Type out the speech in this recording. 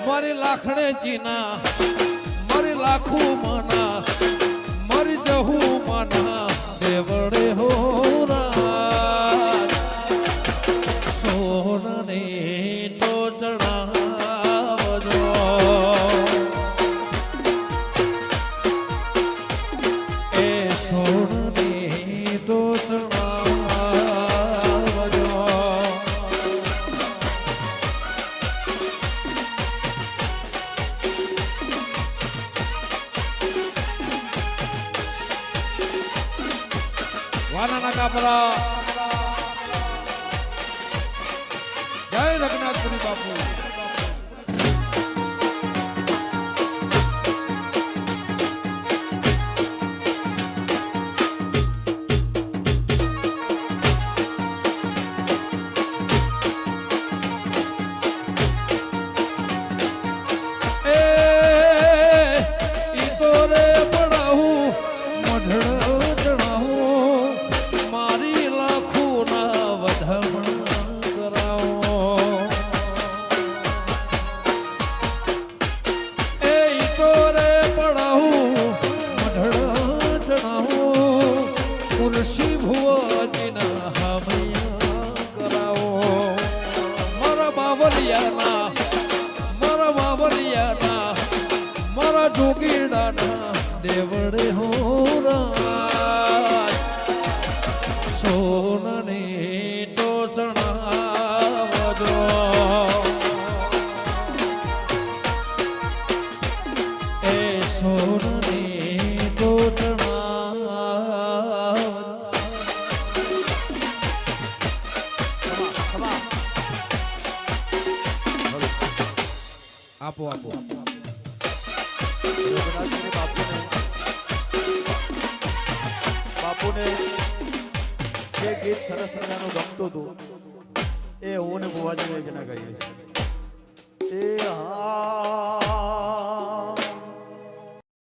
મારી લાખણે ચીના મારી લાખું માના મારી જહું માના દેવડે હો સોનને તો ચડાવજો એ સોનને તો ચડાવજો વાના કાપરા જય રઘુનાથપુરી બાપુ ઋષિ ભુવજીના હામૈયા કરાવો મારા બાવલિયાના મારા જોગીડાના દેવડે હો સોનને તો ચણાવજો એ સોનને તો આપો આપો બાપુને જે ગીત સરસ મજાનું ગમતું હતું એ હું ને ભુવાજી જણા ગાઈએ છીએ.